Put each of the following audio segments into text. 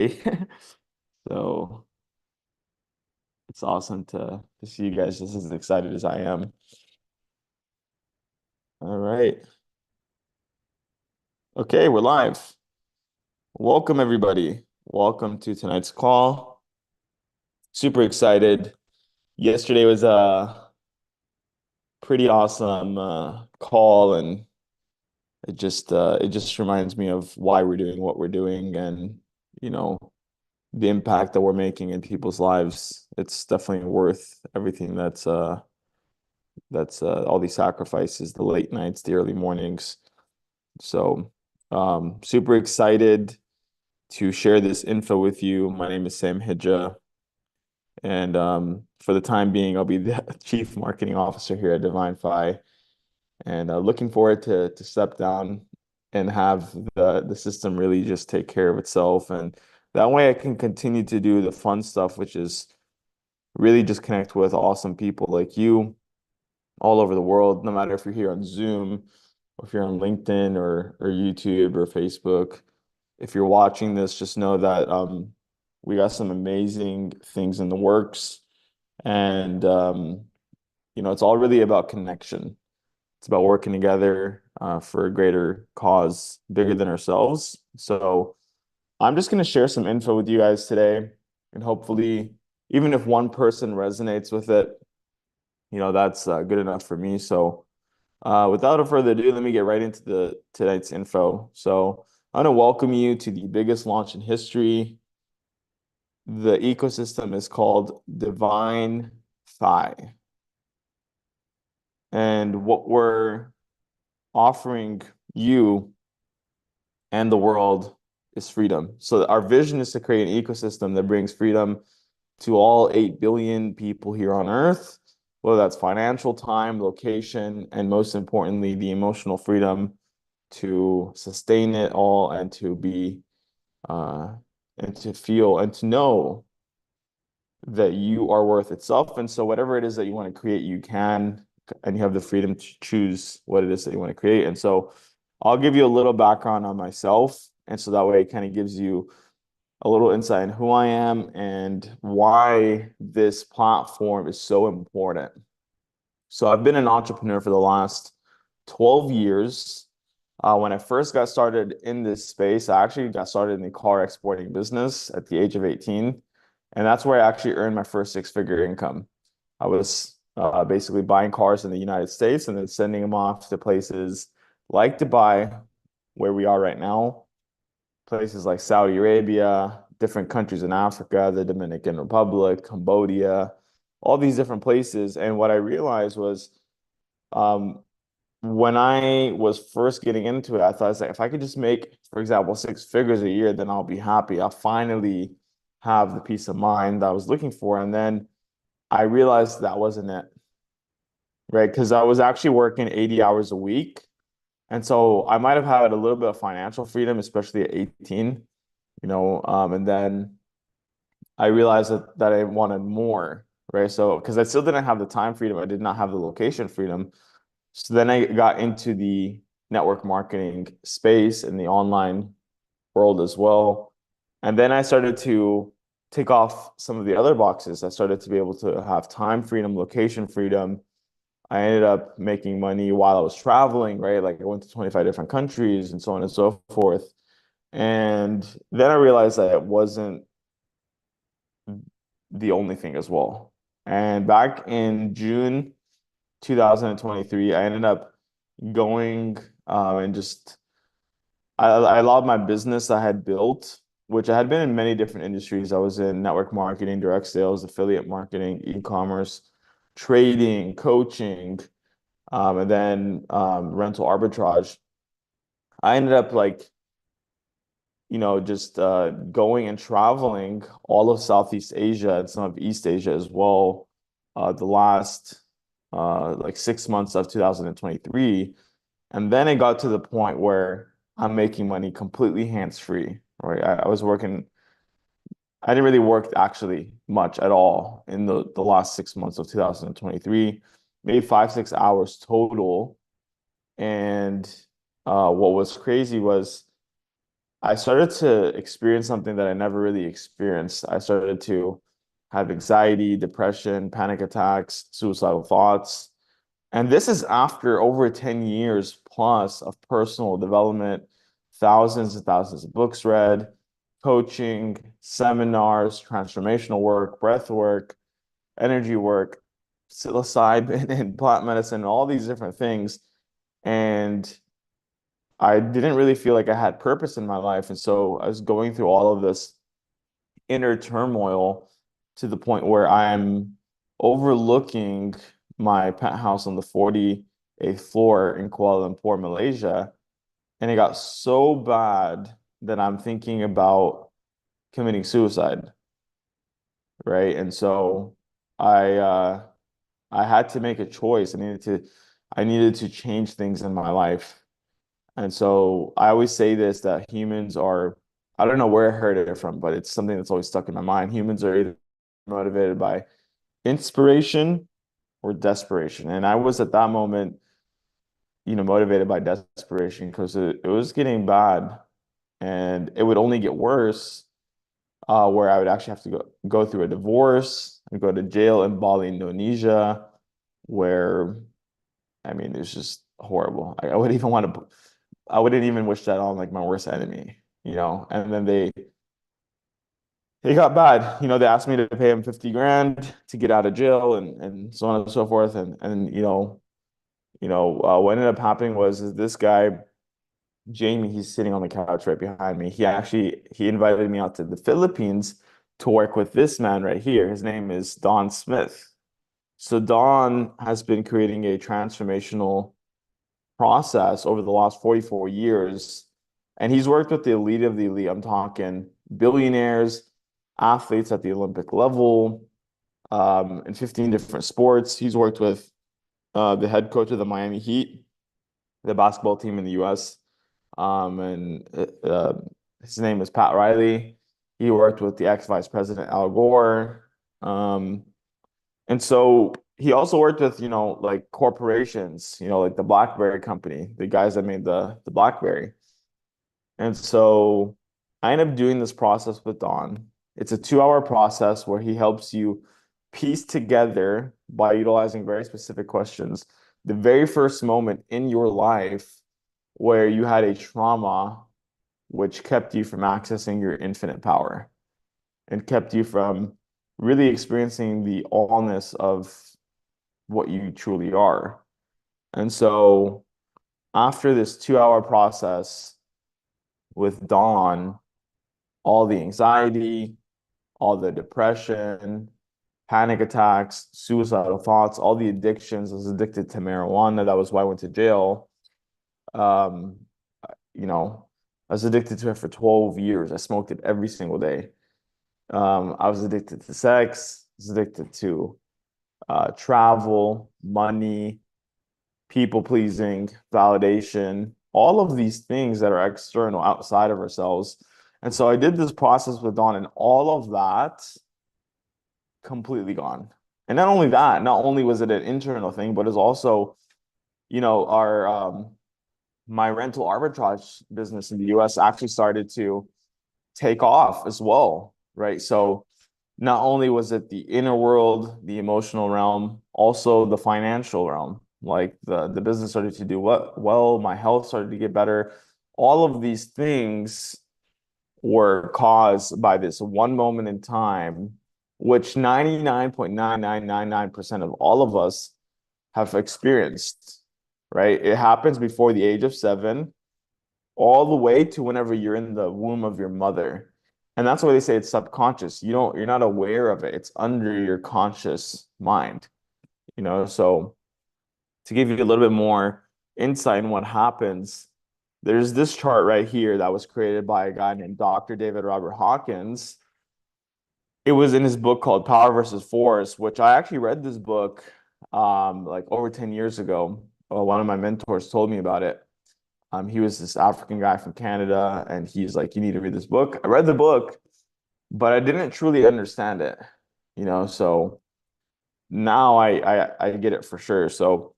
So it's awesome to see you guys just as excited as I am. All right. Okay, we're live. Welcome everybody. Welcome to tonight's call. Super excited. Yesterday was a pretty awesome call, and it just reminds me of why we're doing what we're doing, and you know the impact that we're making in people's lives. It's definitely worth everything that's all these sacrifices, the late nights, the early mornings. So, super excited to share this info with you. My name is Sam Hidja, and for the time being, I'll be the Chief Marketing Officer here at Divinfi, and looking forward to step down and have the system really just take care of itself, and that way I can continue to do the fun stuff, which is really just connect with awesome people like you all over the world, no matter if you're here on Zoom or if you're on LinkedIn or YouTube or Facebook. If you're watching this, just know that we got some amazing things in the works. And it's all really about connection. It's about working together for a greater cause bigger than ourselves. So I'm just going to share some info with you guys today. And hopefully, even if one person resonates with it, that's good enough for me. So without further ado, let me get right into tonight's info. So I want to welcome you to the biggest launch in history. The ecosystem is called Divinfi. And what we're offering you and the world is freedom. So our vision is to create an ecosystem that brings freedom to all 8 billion people here on Earth, whether that's financial, time, location, and most importantly, the emotional freedom to sustain it all and to be and to feel and to know that you are worth itself. And so whatever it is that you want to create, you can, and you have the freedom to choose what it is that you want to create. And so I'll give you a little background on myself. And so that way it kind of gives you a little insight in who I am and why this platform is so important. So I've been an entrepreneur for the last 12 years. When I first got started in this space, I actually got started in the car exporting business at the age of 18. And that's where I actually earned my first six-figure income. I was basically buying cars in the United States and then sending them off to places like Dubai, where we are right now, places like Saudi Arabia, different countries in Africa, the Dominican Republic, Cambodia, all these different places. And what I realized was um, when I was first getting into it, I thought it's like if I could just make, for example, six figures a year, then I'll be happy. I'll finally have the peace of mind that I was looking for. And then I realized that wasn't it, right? Because I was actually working 80 hours a week. And so I might have had a little bit of financial freedom, especially at 18, and then I realized that I wanted more, right? So, because I still didn't have the time freedom, I did not have the location freedom. So then I got into the network marketing space and the online world as well. And then I started to take off some of the other boxes. I started to be able to have time freedom, location freedom. I ended up making money while I was traveling, right? Like I went to 25 different countries and so on and so forth. And then I realized that it wasn't the only thing as well. And back in June 2023, I ended up going and just I love my business I had built, which I had been in many different industries. I was in network marketing, direct sales, affiliate marketing, e-commerce, trading, coaching, and then rental arbitrage. I ended up just going and traveling all of Southeast Asia and some of East Asia as well, the last like 6 months of 2023. And then it got to the point where I'm making money completely hands-free, right? I was working, I didn't really work actually much at all in the last 6 months of 2023, maybe 5, 6 hours total. And what was crazy was I started to experience something that I never really experienced. I started to have anxiety, depression, panic attacks, suicidal thoughts. And this is after over 10 years plus of personal development, thousands and thousands of books read, coaching, seminars, transformational work, breath work, energy work, psilocybin and plant medicine, all these different things. And I didn't really feel like I had purpose in my life. And so I was going through all of this inner turmoil to the point where I'm overlooking my penthouse on the 48th floor in Kuala Lumpur, Malaysia. And it got so bad that I'm thinking about committing suicide, right? And so I I had to make a choice. I needed to change things in my life. And so I always say this that humans are, I don't know where I heard it from, but it's something that's always stuck in my mind. Humans are either motivated by inspiration or desperation. And I was at that moment, motivated by desperation because it was getting bad and it would only get worse, where I would actually have to go through a divorce and go to jail in Bali, Indonesia, where, I mean, it's just horrible. I would even want to I wouldn't even wish that on like my worst enemy, And then they got bad. They asked me to pay him 50 grand to get out of jail and so on and so forth. And what ended up happening was is this guy, Jamie, he's sitting on the couch right behind me. He invited me out to the Philippines to work with this man right here. His name is Don Smith. So Don has been creating a transformational process over the last 44 years. And he's worked with the elite of the elite. I'm talking billionaires, athletes at the Olympic level, in 15 different sports. He's worked with the head coach of the Miami Heat, the basketball team in the US. And his name is Pat Riley. He worked with the ex-vice president Al Gore. And so he also worked with, like corporations, like the BlackBerry company, the guys that made the BlackBerry. And so I ended up doing this process with Don. It's a 2-hour process where he helps you piece together by utilizing very specific questions the very first moment in your life where you had a trauma which kept you from accessing your infinite power and kept you from really experiencing the allness of what you truly are. And so after this 2-hour process with Dawn, all the anxiety, all the depression, panic attacks, suicidal thoughts, all the addictions. I was addicted to marijuana. That was why I went to jail. Um, I was addicted to it for 12 years. I smoked it every single day. I was addicted to sex. I was addicted to travel, money, people pleasing, validation, all of these things that are external outside of ourselves. And so I did this process with Dawn, and all of that completely gone. And not only that, not only was it an internal thing, but it's also, our my rental arbitrage business in the US actually started to take off as well, right? So not only was it the inner world, the emotional realm, also the financial realm. Like the business started to do well, my health started to get better. All of these things were caused by this one moment in time, which 99.9999% of all of us have experienced, right? It happens before the age of 7, all the way to whenever you're in the womb of your mother. And that's why they say it's subconscious. You're not aware of it. It's under your conscious mind, So to give you a little bit more insight in what happens, there's this chart right here that was created by a guy named Dr. David Robert Hawkins. It was in his book called Power versus Force, which I actually read this book like over 10 years ago. One of my mentors told me about it. He was this African guy from Canada, and he's like, you need to read this book. I read the book, but I didn't truly understand it, So now I get it for sure. So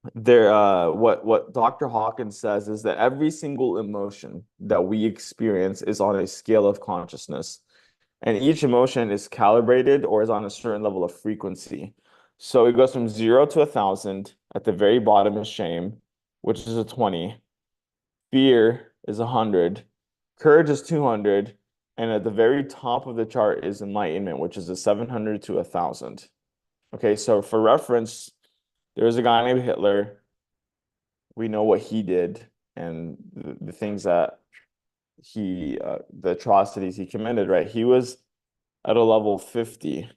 what Dr. Hawkins says is that every single emotion that we experience is on a scale of consciousness. And each emotion is calibrated or is on a certain level of frequency. So it goes from 0 to 1,000. At the very bottom is shame, which is a 20. Fear is 100. Courage is 200. And at the very top of the chart is enlightenment, which is a 700 to 1,000. Okay, so for reference, there was a guy named Hitler. We know what he did and the things that the atrocities he committed, right? He was at a level 50.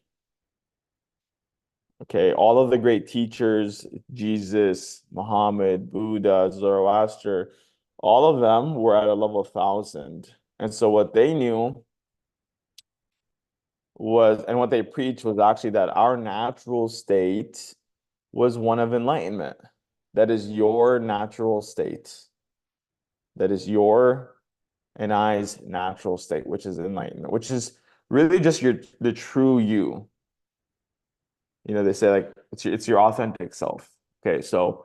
Okay, all of the great teachers, Jesus, Muhammad, Buddha, Zoroaster, all of them were at a level 1,000. And so what they knew was, and what they preached was actually that our natural state was one of enlightenment. That is your natural state. That is your and I's natural state, which is enlightenment, which is really just the true you. You know, they say like it's your authentic self. Okay, so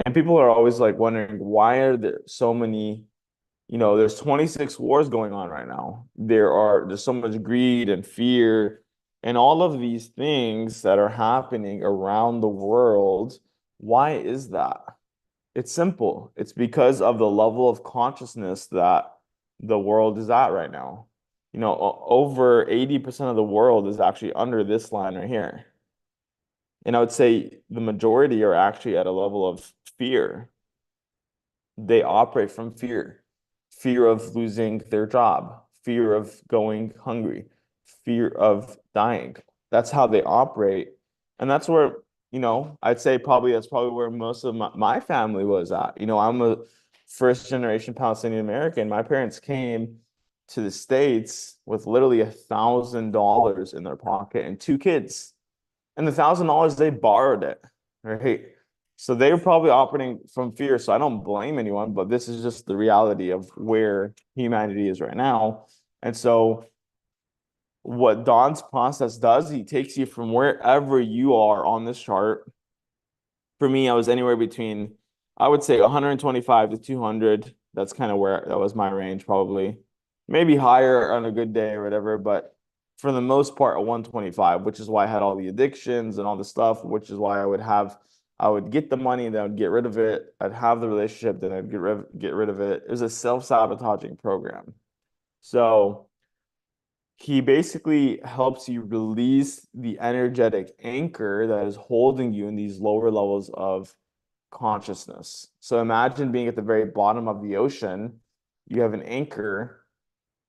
and people are always like wondering why are there so many, there's 26 wars going on right now. There's so much greed and fear and all of these things that are happening around the world. Why is that? It's simple. It's because of the level of consciousness that the world is at right now. Over 80% of the world is actually under this line right here. And I would say the majority are actually at a level of fear. They operate from fear, fear of losing their job, fear of going hungry, fear of dying. That's how they operate. And that's where, I'd say that's probably where most of my family was at. I'm a first generation Palestinian American. My parents came to the States with literally $1,000 in their pocket and two kids. And the $1,000 they borrowed it, right? So they were probably operating from fear. So I don't blame anyone, but this is just the reality of where humanity is right now. And so what Don's process does, he takes you from wherever you are on this chart. For me, I was anywhere between, I would say 125 to 200. That's kind of where that was my range, probably. Maybe higher on a good day or whatever, but for the most part, a 125, which is why I had all the addictions and all the stuff, which is why I would get the money, then I would get rid of it. I'd have the relationship, then I'd get rid of it. It was a self-sabotaging program. So he basically helps you release the energetic anchor that is holding you in these lower levels of consciousness. So imagine being at the very bottom of the ocean. You have an anchor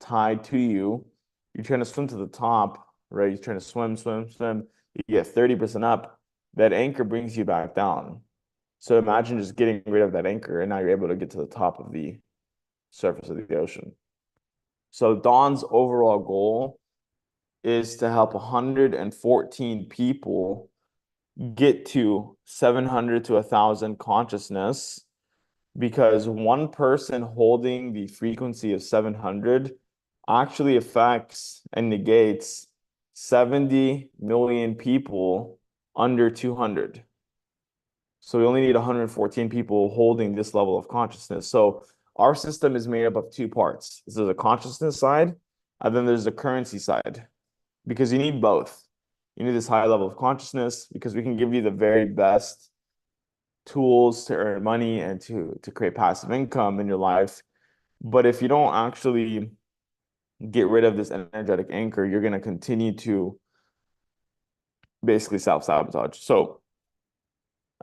tied to you. You're trying to swim to the top, right? You're trying to swim, swim, swim. You get 30% up. That anchor brings you back down. So imagine just getting rid of that anchor, and now you're able to get to the top of the surface of the ocean. So Don's overall goal is to help 114 people get to 700 to 1,000 consciousness, because one person holding the frequency of 700 actually affects and negates 70 million people under 200. So we only need 114 people holding this level of consciousness. So our system is made up of two parts. There's a consciousness side, and then there's a currency side, because you need both. You need this high level of consciousness because we can give you the very best tools to earn money and to create passive income in your life. But if you don't actually get rid of this energetic anchor, you're going to continue to basically self-sabotage. So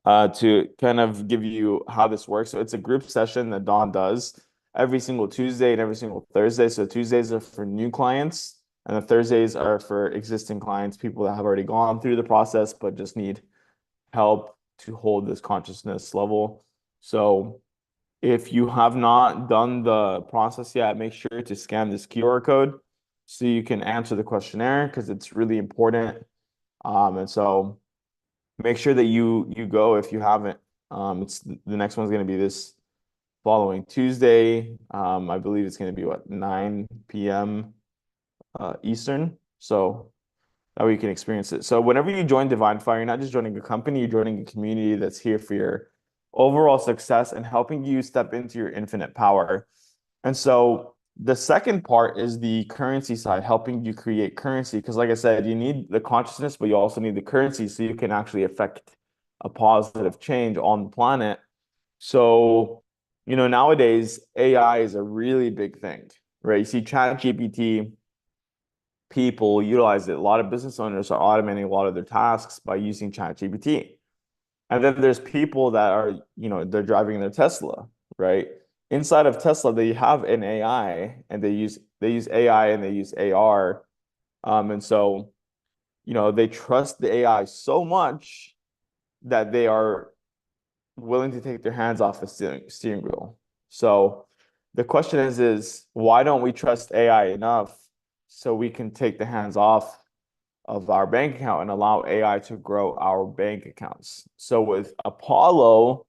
to kind of give you how this works. So it's a group session that Don does every single Tuesday and every single Thursday. So Tuesdays are for new clients, and the Thursdays are for existing clients, people that have already gone through the process but just need help to hold this consciousness level. So if you have not done the process yet, make sure to scan this QR code so you can answer the questionnaire, because it's really important. And so make sure that you go if you haven't. It's the next one's going to be this following Tuesday. I believe it's going to be 9 p.m. Eastern. So that way you can experience it. So whenever you join Divinfi, you're not just joining a company, you're joining a community that's here for your overall success and helping you step into your infinite power. And so the second part is the currency side, helping you create currency. Because like I said, you need the consciousness, but you also need the currency so you can actually affect a positive change on the planet. So, nowadays AI is a really big thing, right? You see ChatGPT, people utilize it. A lot of business owners are automating a lot of their tasks by using ChatGPT. And then there's people that are, they're driving their Tesla, right? Inside of Tesla, they have an AI and they use AI and they use AR. And so, they trust the AI so much that they are willing to take their hands off the steering wheel. So the question is why don't we trust AI enough so we can take the hands off of our bank account and allow AI to grow our bank accounts? So with Apollo,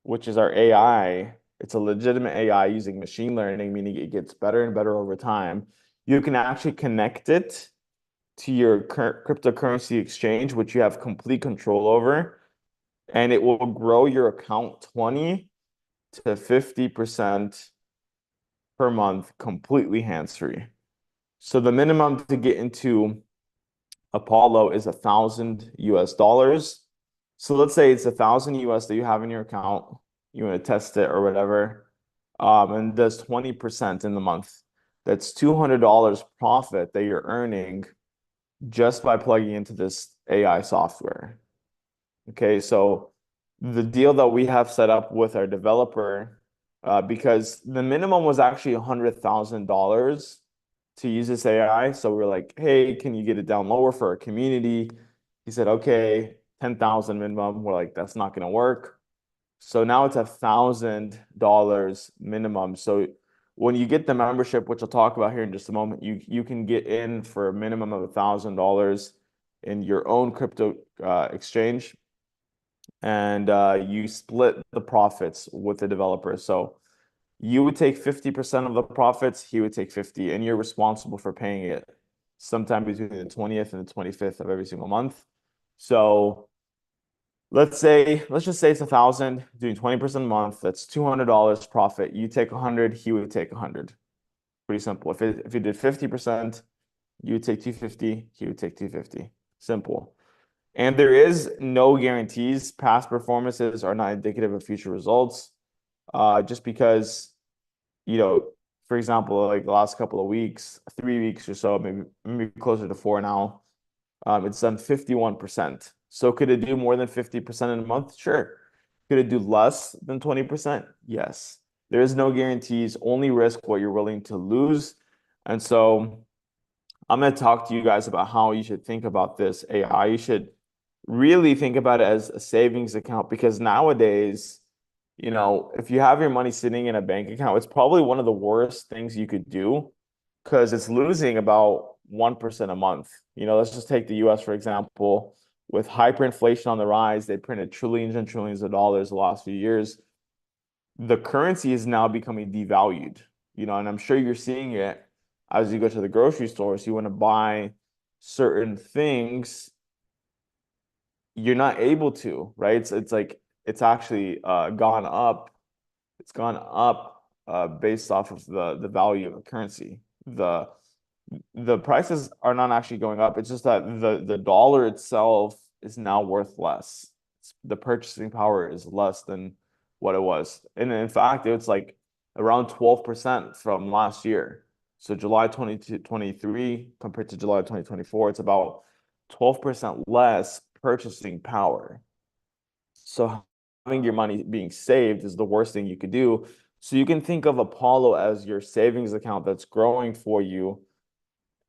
which is our AI, it's a legitimate AI using machine learning, meaning it gets better and better over time. You can actually connect it to your cryptocurrency exchange, which you have complete control over, and it will grow your account 20 to 50% per month completely hands-free. So the minimum to get into Apollo is $1,000 US. So let's say it's $1,000 that you have in your account. You want to test it or whatever. And does 20% in the month. That's $200 profit that you're earning just by plugging into this AI software. Okay, so the deal that we have set up with our developer, because the minimum was actually $100,000 to use this AI. So we're like, hey, can you get it down lower for our community? He said, okay, 10,000 minimum. We're like, that's not going to work. So now it's $1,000 minimum. So when you get the membership, which I'll talk about here in just a moment, you can get in for a minimum of $1,000 in your own crypto exchange, and you split the profits with the developer. So you would take 50% of the profits, he would take 50, and you're responsible for paying it sometime between the 20th and the 25th of every single month. So let's just say it's 1,000, doing 20% a month, that's $200 profit. You take 100, he would take 100. Pretty simple. If you did 50%, you would take 250, he would take 250. Simple. And there is no guarantees. Past performances are not indicative of future results. Just because, for example, like the last couple of weeks, 3 weeks or so, maybe closer to 4 now, it's done 51%. So could it do more than 50% in a month? Sure. Could it do less than 20%? Yes. There is no guarantees, only risk what you're willing to lose. And so I'm going to talk to you guys about how you should think about this AI. You should really think about it as a savings account, because nowadays, if you have your money sitting in a bank account, it's probably one of the worst things you could do because it's losing about 1% a month. Let's just take the US, for example. With hyperinflation on the rise, they printed trillions and trillions of dollars the last few years. The currency is now becoming devalued, and I'm sure you're seeing it as you go to the grocery store. So you want to buy certain things, you're not able to, right? It's like it's actually gone up. It's gone up based off of the value of the currency. The prices are not actually going up. It's just that the dollar itself is now worth less. The purchasing power is less than what it was. And in fact, it's like around 12% from last year. So July 2023 compared to July 2024, it's about 12% less purchasing power. So having your money being saved is the worst thing you could do. So you can think of Apollo as your savings account that's growing for you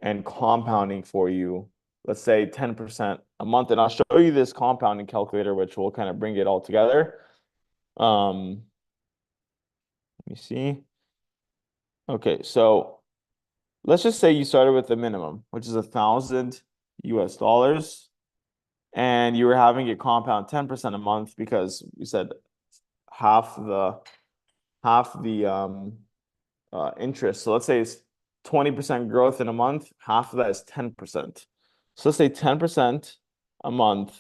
and compounding for you, let's say 10% a month. And I'll show you this compounding calculator, which will kind of bring it all together. Let me see. Okay, so let's just say you started with the minimum, which is $1,000 US, and you were having it compound 10% a month because we said half the interest. So let's say it's 20% growth in a month, half of that is 10%. So let's say 10% a month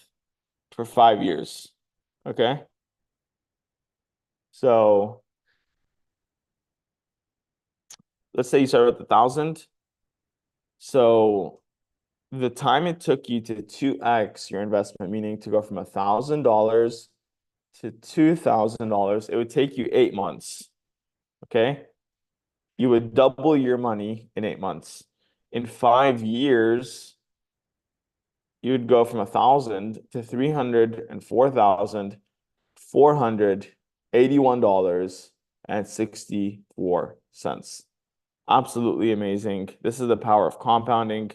for 5 years. Okay. So let's say you started with 1,000. So the time it took you to 2x your investment, meaning to go from $1,000 to $2,000, it would take you 8 months. Okay. You would double your money in 8 months. In 5 years, you would go from 1,000 to $304,481.64. Absolutely amazing. This is the power of compounding.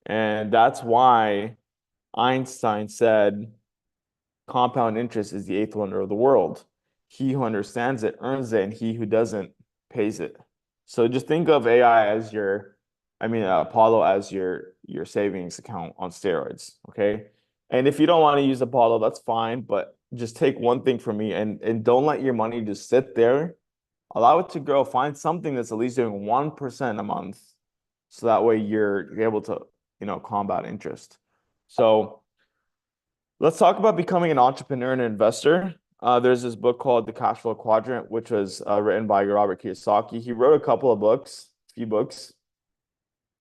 And that's why Einstein said compound interest is the eighth wonder of the world. He who understands it earns it, and he who doesn't pays it. So just think of AI as Apollo as your savings account on steroids, okay? And if you don't want to use Apollo, that's fine, but just take one thing from me and don't let your money just sit there. Allow it to grow. Find something that's at least doing 1% a month, so that way you're able to, combat interest. So let's talk about becoming an entrepreneur and an investor. There's this book called The Cash Flow Quadrant, which was written by Robert Kiyosaki. He wrote a couple of books, few books.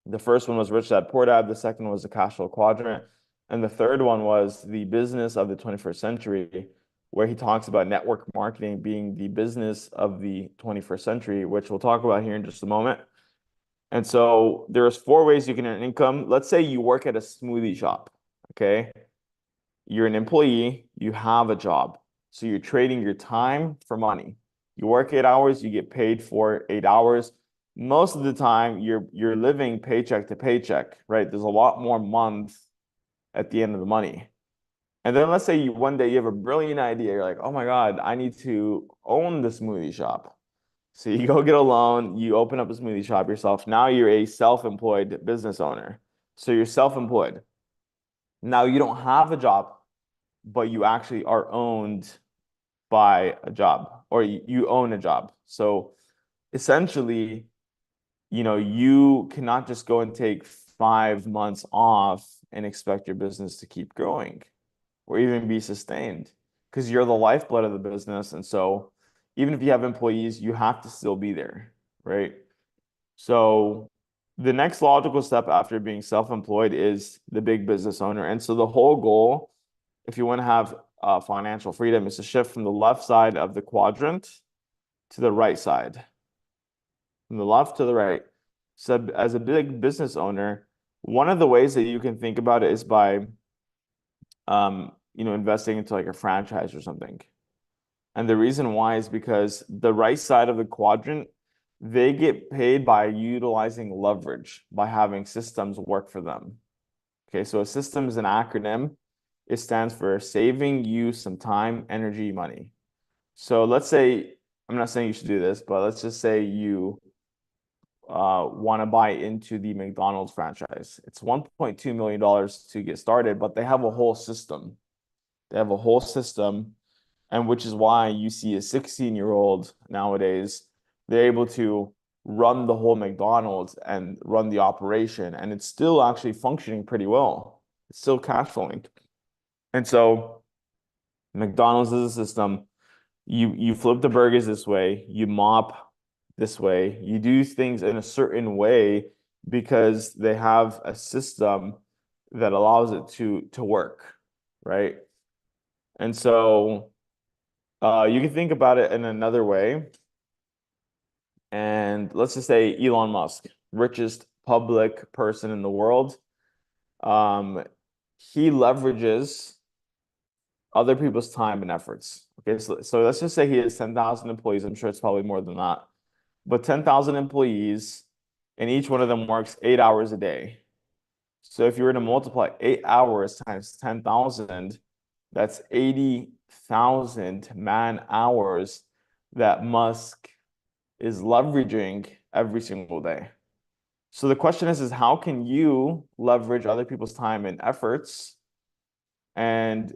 The first one was Rich Dad Poor Dad. The second one was The Cash Flow Quadrant. And the third one was The Business of the 21st Century, where he talks about network marketing being the business of the 21st century, which we'll talk about here in just a moment. And so there's 4 ways you can earn income. Let's say you work at a smoothie shop, okay? You're an employee, you have a job. So you're trading your time for money. You work 8 hours, you get paid for 8 hours. Most of the time, you're living paycheck to paycheck, right? There's a lot more month at the end of the money. And then let's say one day you have a brilliant idea. You're like, oh my God, I need to own the smoothie shop. So you go get a loan, you open up a smoothie shop yourself. Now you're a self-employed business owner. So you're self-employed. Now you don't have a job, but you actually are owned by a job, or you own a job. So essentially, you cannot just go and take 5 months off and expect your business to keep growing or even be sustained, because you're the lifeblood of the business. And so even if you have employees, you have to still be there, right? So the next logical step after being self-employed is the big business owner. And so the whole goal, if you want to have financial freedom, is to shift from the left side of the quadrant to the right side, from the left to the right. So as a big business owner, one of the ways that you can think about it is by investing into like a franchise or something. And the reason why is because the right side of the quadrant, they get paid by utilizing leverage, by having systems work for them. Okay, so a system is an acronym. It stands for saving you some time, energy, money. So let's say, I'm not saying you should do this, but let's just say you want to buy into the McDonald's franchise. It's $1.2 million to get started, but they have a whole system. They have a whole system, and which is why you see a 16-year-old nowadays, they're able to run the whole McDonald's and run the operation, and it's still actually functioning pretty well. It's still cash flowing. And so McDonald's is a system. You flip the burgers this way, you mop this way, you do things in a certain way because they have a system that allows it to work, right? And so you can think about it in another way. And let's just say Elon Musk, richest public person in the world. He leverages other people's time and efforts. Okay, so let's just say he has 10,000 employees. I'm sure it's probably more than that. But 10,000 employees, and each one of them works 8 hours a day. So if you were to multiply 8 hours times 10,000, that's 80,000 man hours that Musk is leveraging every single day. So the question is how can you leverage other people's time and efforts and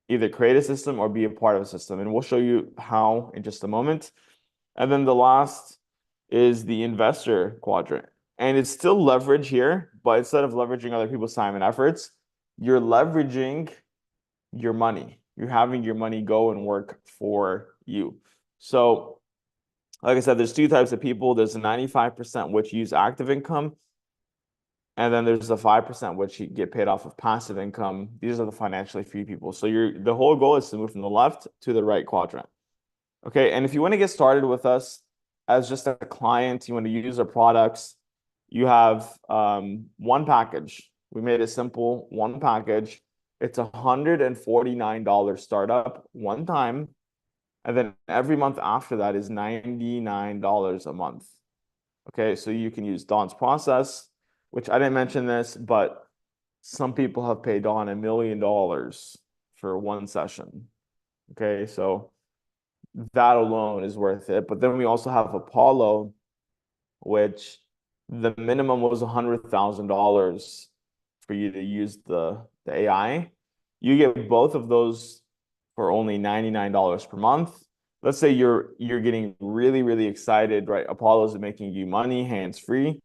either create a system or be a part of a system? And we'll show you how in just a moment. And then the last is the investor quadrant. And it's still leverage here, but instead of leveraging other people's time and efforts, you're leveraging your money. You're having your money go and work for you. So, like I said, there's two types of people. There's the 95% which use active income, and then there's the 5% which you get paid off of passive income. These are the financially free people. So the whole goal is to move from the left to the right quadrant. Okay, and if you want to get started with us as just a client, you want to use our products, you have one package. We made it simple, one package. It's $149 startup one time. And then every month after that is $99 a month. Okay, so you can use Don's process, which I didn't mention this, but some people have paid Don $1 million for one session. Okay, so that alone is worth it. But then we also have Apollo, which the minimum was $100,000 for you to use the AI. You get both of those for only $99 per month. Let's say you're getting really, really excited, right? Apollo's making you money hands-free.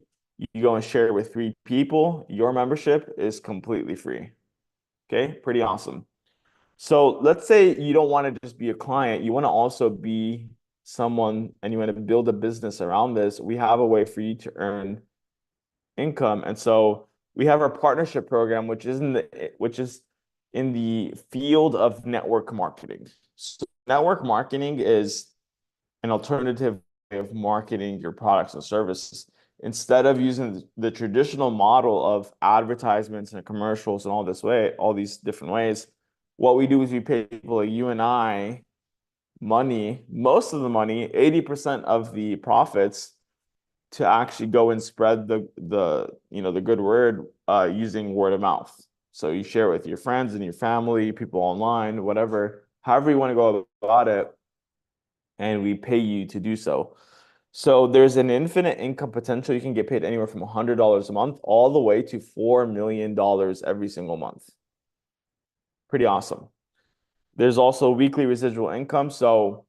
You go and share it with 3 people. Your membership is completely free. Okay, pretty awesome. So let's say you don't want to just be a client, you want to also be someone and you want to build a business around this. We have a way for you to earn income. And so we have our partnership program, which is in the field of network marketing. So network marketing is an alternative way of marketing your products and services. Instead of using the traditional model of advertisements and commercials and all these different ways, what we do is we pay people like you and I money, most of the money, 80% of the profits to actually go and spread the good word using word of mouth. So you share it with your friends and your family, people online, whatever, however you want to go about it, and we pay you to do so. So there's an infinite income potential. You can get paid anywhere from $100 a month all the way to $4 million every single month. Pretty awesome. There's also weekly residual income. So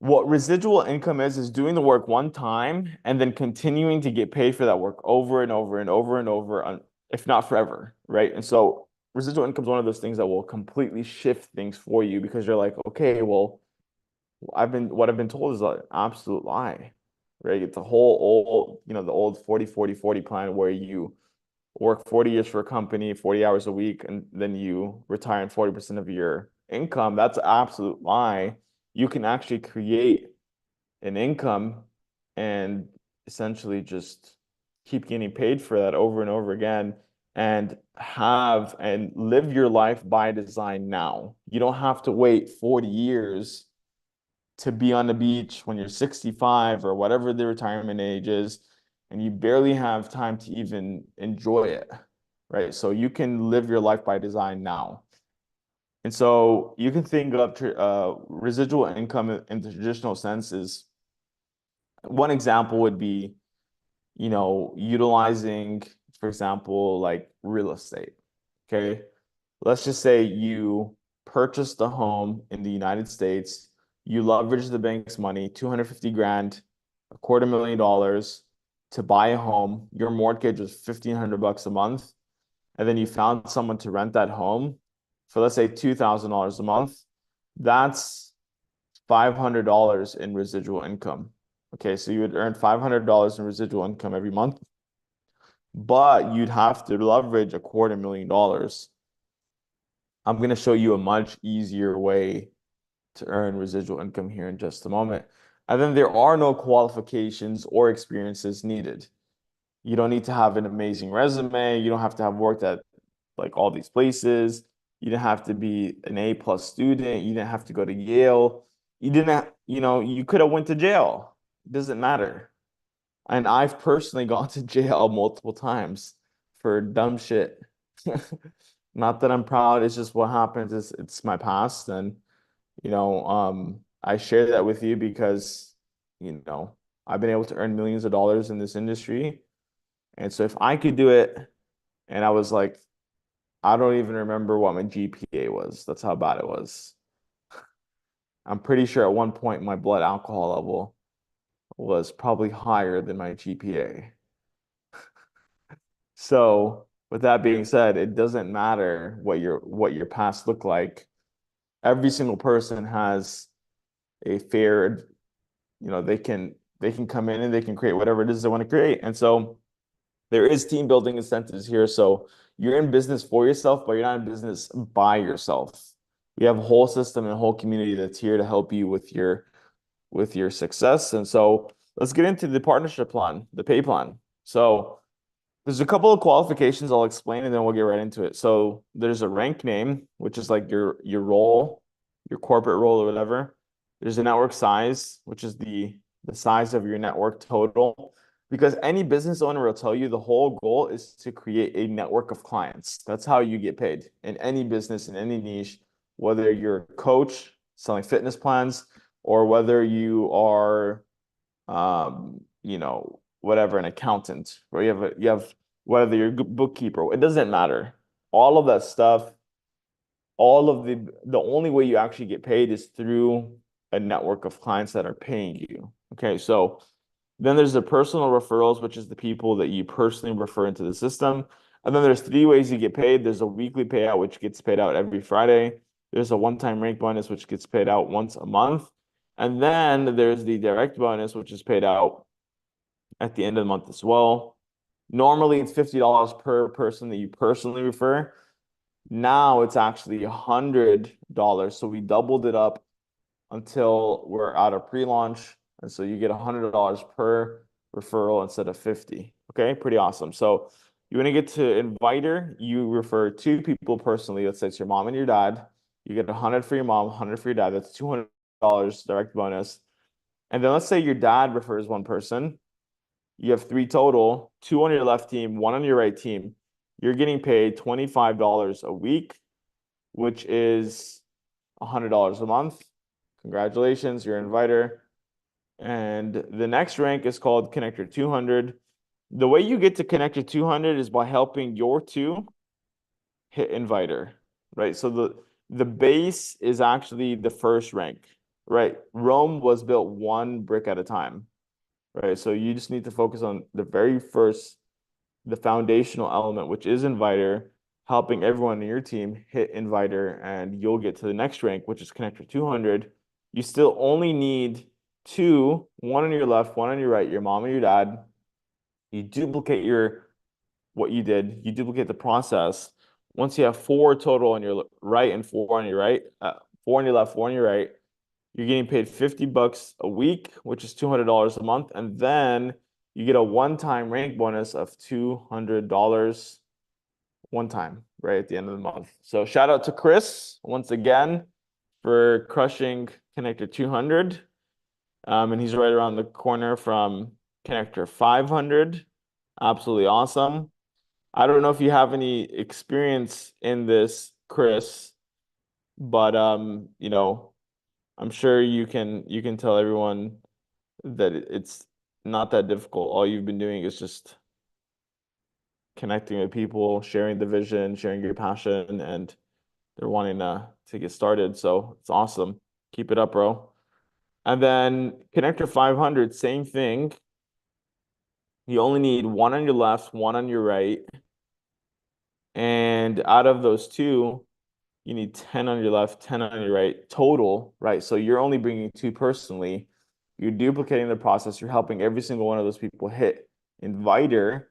what residual income is doing the work one time and then continuing to get paid for that work over and over and over and over, if not forever, right? And so residual income is one of those things that will completely shift things for you because you're like, okay, well, what I've been told is an absolute lie, right? It's the whole the old 40-40-40 plan where you work 40 years for a company, 40 hours a week, and then you retire in 40% of your income. That's an absolute lie. You can actually create an income and essentially just keep getting paid for that over and over again and live your life by design now. You don't have to wait 40 years to be on the beach when you're 65 or whatever the retirement age is, and you barely have time to even enjoy it, right? So you can live your life by design now. And so you can think of residual income in the traditional sense is one example would be, utilizing, for example, like real estate. Okay. Let's just say you purchased a home in the United States, you leveraged the bank's money, 250 grand, $250,000 to buy a home. Your mortgage was 1,500 bucks a month. And then you found someone to rent that home for, let's say, $2,000 a month. That's $500 in residual income. Okay, so you would earn $500 in residual income every month, but you'd have to leverage $250,000. I'm going to show you a much easier way to earn residual income here in just a moment. And then there are no qualifications or experiences needed. You don't need to have an amazing resume. You don't have to have worked at like all these places. You didn't have to be an A+ student. You didn't have to go to Yale. You didn't, you could have went to jail. It doesn't matter. And I've personally gone to jail multiple times for dumb shit. Not that I'm proud, it's just what happens. It's my past. And, I share that with you because, I've been able to earn millions of dollars in this industry. And so if I could do it, and I was like, I don't even remember what my GPA was. That's how bad it was. I'm pretty sure at one point my blood alcohol level was probably higher than my GPA. So with that being said, it doesn't matter what your past looked like. Every single person has a fair, they can come in and they can create whatever it is they want to create. And so there is team building incentives here. So you're in business for yourself, but you're not in business by yourself. We have a whole system and a whole community that's here to help you with your success. And so let's get into the partnership plan, the pay plan. So there's a couple of qualifications I'll explain and then we'll get right into it. So there's a rank name, which is like your role, your corporate role or whatever. There's a network size, which is the size of your network total. Because any business owner will tell you the whole goal is to create a network of clients. That's how you get paid in any business, in any niche, whether you're a coach selling fitness plans or whether you are whatever, an accountant, or you have whether you're a bookkeeper, it doesn't matter. All of that stuff, all of the only way you actually get paid is through a network of clients that are paying you. Okay, so then there's the personal referrals, which is the people that you personally refer into the system. And then there's three ways you get paid. There's a weekly payout, which gets paid out every Friday. There's a one-time rank bonus, which gets paid out once a month. And then there's the direct bonus, which is paid out at the end of the month as well. Normally, it's $50 per person that you personally refer. Now it's actually $100. So we doubled it up until we're out of pre-launch. And so you get $100 per referral instead of 50. Okay, pretty awesome. So you want to get to inviter, you refer two people personally. Let's say it's your mom and your dad. You get 100 for your mom, 100 for your dad. That's $200 direct bonus. And then let's say your dad refers one person. You have three total, two on your left team, one on your right team. You're getting paid $25 a week, which is $100 a month. Congratulations, you're an inviter. And the next rank is called Connector 200. The way you get to Connector 200 is by helping your two hit inviter, right? So the base is actually the first rank, right? Rome was built one brick at a time, right? So you just need to focus on the very first, the foundational element, which is inviter, helping everyone in your team hit inviter, and you'll get to the next rank, which is Connector 200. You still only need two, one on your left, one on your right, your mom and your dad. You duplicate what you did, you duplicate the process. Once you have four total on your right and four on your right, four on your left, four on your right, you're getting paid $50 a week, which is $200 a month. And then you get a one-time rank bonus of $200 one time, right at the end of the month. So shout out to Chris once again for crushing Connector 200. And he's right around the corner from Connector 500. Absolutely awesome. I don't know if you have any experience in this, Chris, but I'm sure you can tell everyone that it's not that difficult. All you've been doing is just connecting with people, sharing the vision, sharing your passion, and they're wanting to get started. So it's awesome. Keep it up, bro. And then Connector 500, same thing. You only need one on your left, one on your right. And out of those two, you need 10 on your left, 10 on your right total, right? So you're only bringing two personally. You're duplicating the process. You're helping every single one of those people hit inviter.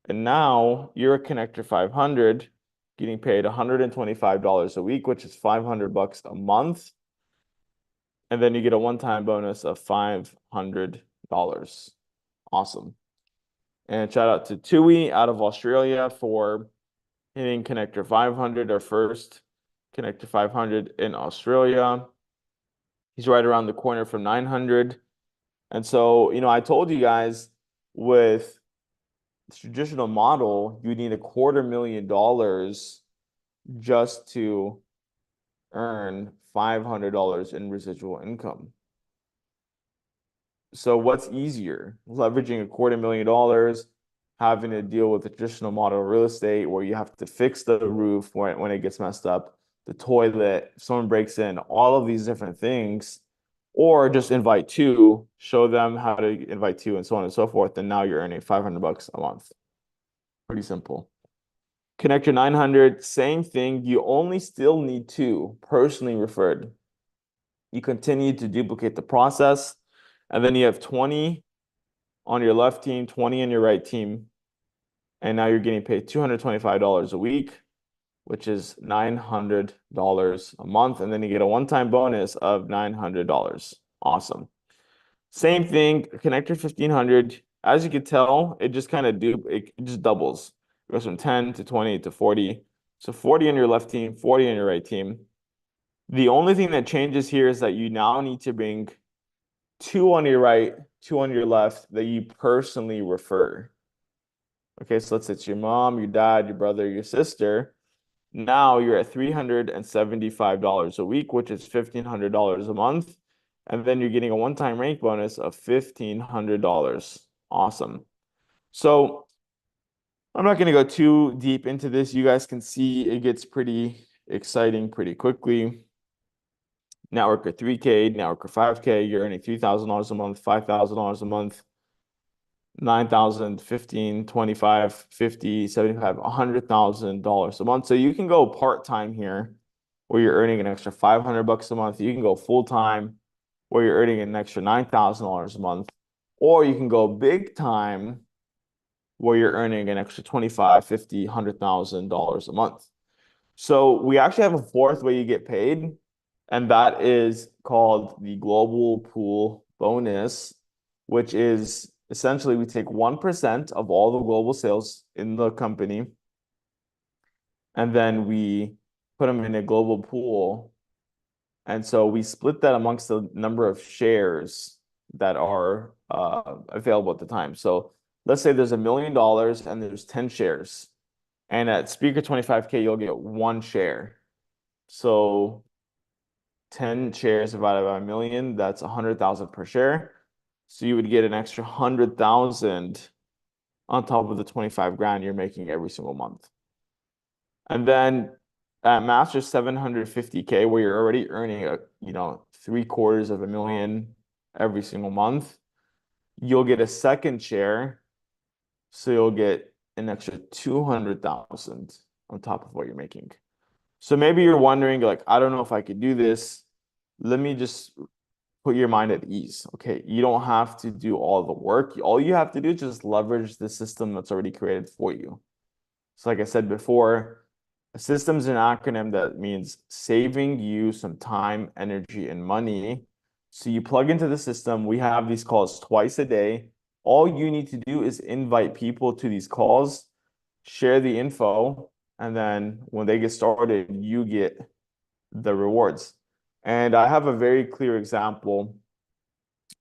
And now you're a Connector 500, getting paid $125 a week, which is $500 a month. And then you get a one-time bonus of $500. Awesome. And shout out to Tui out of Australia for hitting Connector 500, our first Connector 500 in Australia. He's right around the corner from 900. And so, I told you guys with the traditional model, you need $250,000 just to earn $500 in residual income. So what's easier? Leveraging $250,000, having to deal with the traditional model of real estate where you have to fix the roof when it gets messed up, the toilet, if someone breaks in, all of these different things. or just invite two, show them how to invite two, and so on and so forth. And now you're earning $500 a month. Pretty simple. Connector 900, same thing. You only still need two personally referred. You continue to duplicate the process, and then you have 20 on your left team, 20 on your right team. And now you're getting paid $225 a week, which is $900 a month. And then you get a one-time bonus of $900. Awesome. Same thing, connector 1500. As you can tell, it just kind of it just doubles. It goes from 10 to 20 to 40. So 40 on your left team, 40 on your right team. The only thing that changes here is that you now need to bring two on your right, two on your left that you personally refer. Okay, so let's say it's your mom, your dad, your brother, your sister. Now you're at $375 a week, which is $1,500 a month. And then you're getting a one-time rank bonus of $1,500. Awesome. So I'm not going to go too deep into this. You guys can see it gets pretty exciting pretty quickly. Network of 3K, network of 5K, you're earning $3,000 a month, $5,000 a month, 9,000, 15, 25, 50, 75, $100,000 a month. So you can go part-time here where you're earning an extra $500 a month. You can go full-time where you're earning an extra $9,000 a month, or you can go big time where you're earning an extra 25, 50, $100,000 a month. So we actually have a fourth way you get paid, and that is called the global pool bonus, which is essentially we take 1% of all the global sales in the company, and then we put them in a global pool. And so we split that amongst the number of shares that are available at the time. So let's say there's $1 million and there's 10 shares. And at Speaker 25K, you'll get one share. So 10 shares divided by 1 million, that's 100,000 per share. So you would get an extra 100,000 on top of the 25 grand you're making every single month. And then at Master 750K, where you're already earning a, $750,000 every single month, you'll get a second share. So you'll get an extra 200,000 on top of what you're making. So maybe you're wondering, like, I don't know if I could do this. Let me just put your mind at ease. Okay, you don't have to do all the work. All you have to do is just leverage the system that's already created for you. So like I said before, a system is an acronym that means saving you some time, energy, and money. So you plug into the system. We have these calls twice a day. All you need to do is invite people to these calls, share the info, and then when they get started, you get the rewards. And I have a very clear example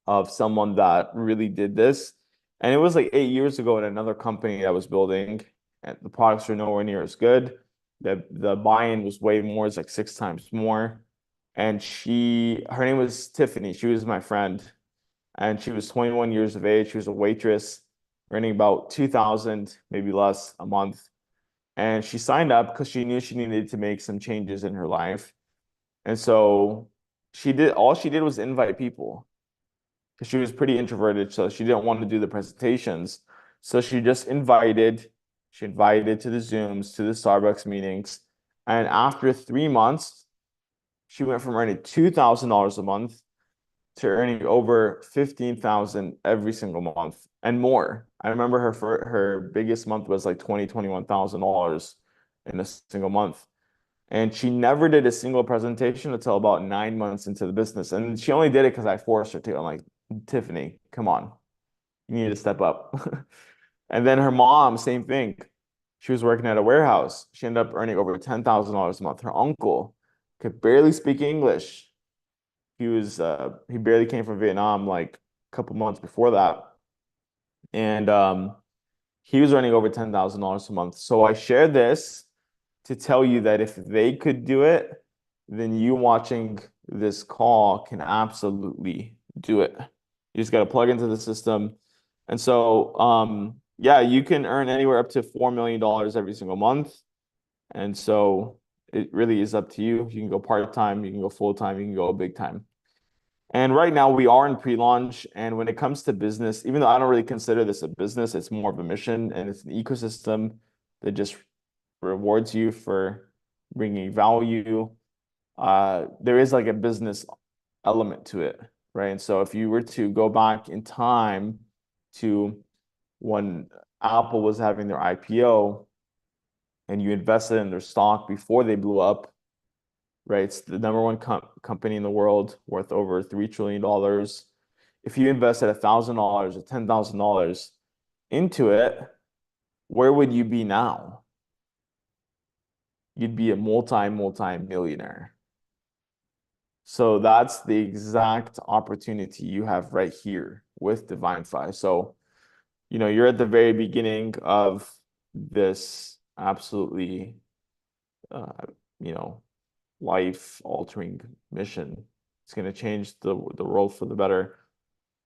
of someone that really did this. And it was like 8 years ago at another company I was building, and the products were nowhere near as good. The buy-in was way more, it's like 6 times more. And her name was Tiffany. She was my friend. And she was 21 years of age. She was a waitress, earning about 2,000, maybe less a month. And she signed up because she knew she needed to make some changes in her life. And so all she did was invite people because she was pretty introverted. So she didn't want to do the presentations. So she invited to the Zooms, to the Starbucks meetings. And after 3 months, she went from earning $2,000 a month to earning over 15,000 every single month and more. I remember her biggest month was like $21,000 in a single month. And she never did a single presentation until about 9 months into the business. And she only did it because I forced her to. I'm like, Tiffany, come on, you need to step up. And then her mom, same thing. She was working at a warehouse. She ended up earning over $10,000 a month. Her uncle could barely speak English. He barely came from Vietnam like a couple months before that. And he was earning over $10,000 a month. So I share this to tell you that if they could do it, then you watching this call can absolutely do it. You just got to plug into the system. And so, yeah, you can earn anywhere up to $4 million every single month. And so it really is up to you. You can go part-time, you can go full-time, you can go big time. And right now we are in pre-launch. And when it comes to business, even though I don't really consider this a business, it's more of a mission and it's an ecosystem that just rewards you for bringing value. There is like a business element to it, right? And so if you were to go back in time to when Apple was having their IPO and you invested in their stock before they blew up, right? It's the number one company in the world, worth over $3 trillion. If you invested $1,000 or $10,000 into it, where would you be now? You'd be a multi-millionaire. So that's the exact opportunity you have right here with Divinfi. So, you're at the very beginning of this absolutely, uh, you know, life-altering mission. It's going to change the world for the better.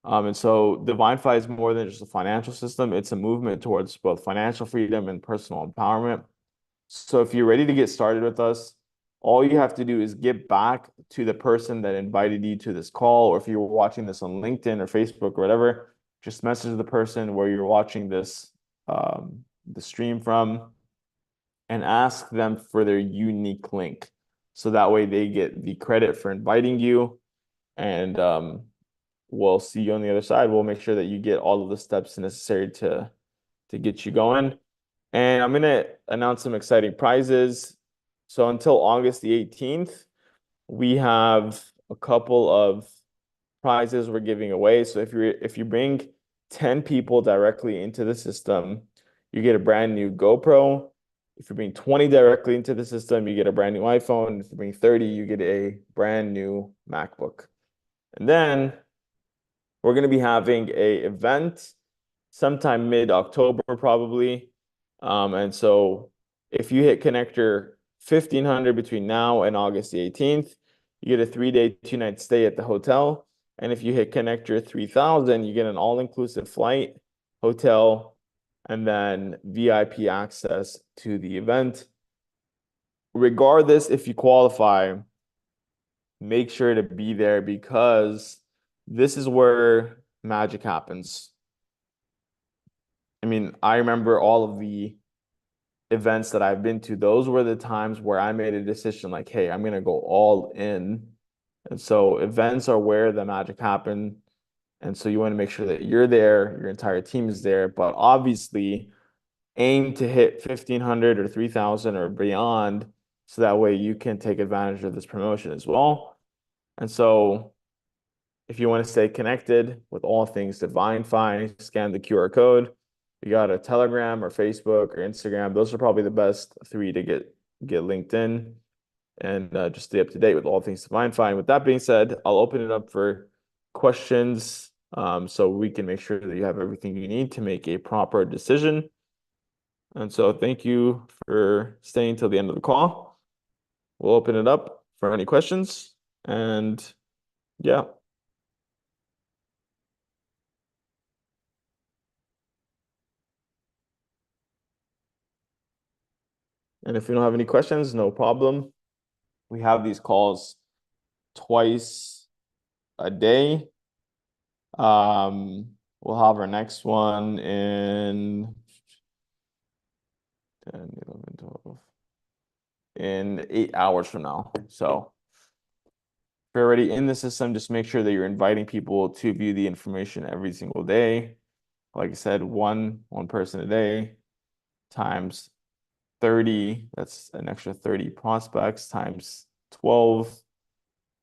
And so Divinfi is more than just a financial system. It's a movement towards both financial freedom and personal empowerment. So if you're ready to get started with us, all you have to do is get back to the person that invited you to this call, or if you're watching this on LinkedIn or Facebook or whatever, just message the person where you're watching this the stream from and ask them for their unique link. So that way they get the credit for inviting you, and we'll see you on the other side. We'll make sure that you get all of the steps necessary to get you going. And I'm going to announce some exciting prizes. So until August the 18th, we have a couple of prizes we're giving away. So if you bring 10 people directly into the system, you get a brand new GoPro. If you bring 20 directly into the system, you get a brand new iPhone. If you bring 30, you get a brand new MacBook. And then we're going to be having a event sometime mid-October probably. And so if you hit connector 1500 between now and August the 18th, you get a 3-day, 2-night stay at the hotel. And if you hit connector 3000, you get an all-inclusive flight, hotel, and then VIP access to the event. Regardless, if you qualify, make sure to be there because this is where magic happens. I mean, I remember all of the events that I've been to. Those were the times where I made a decision like, hey, I'm going to go all in. And so events are where the magic happen. And so you want to make sure that you're there, your entire team is there, but obviously aim to hit 1500 or 3000 or beyond. So that way you can take advantage of this promotion as well. And so if you want to stay connected with all things Divinfi, scan the QR code. You got a Telegram or Facebook or Instagram. Those are probably the best three to get linked in and just stay up to date with all things Divinfi. And with that being said, I'll open it up for questions so we can make sure that you have everything you need to make a proper decision. And so thank you for staying till the end of the call. We'll open it up for any questions. And yeah. And if you don't have any questions, no problem. We have these calls twice a day. We'll have our next one in 10, 11, 12, in 8 hours from now. So if you're already in the system, just make sure that you're inviting people to view the information every single day. Like I said, one person a day times 30, that's an extra 30 prospects times 12.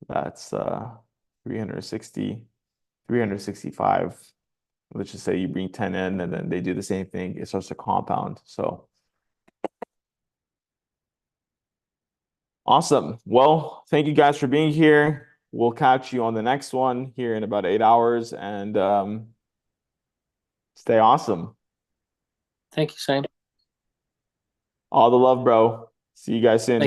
That's 360, 365. Let's just say you bring 10 in and then they do the same thing. It starts to compound. So awesome. Well, thank you guys for being here. We'll catch you on the next one here in about 8 hours and stay awesome. Thank you, Sam. All the love, bro. See you guys soon.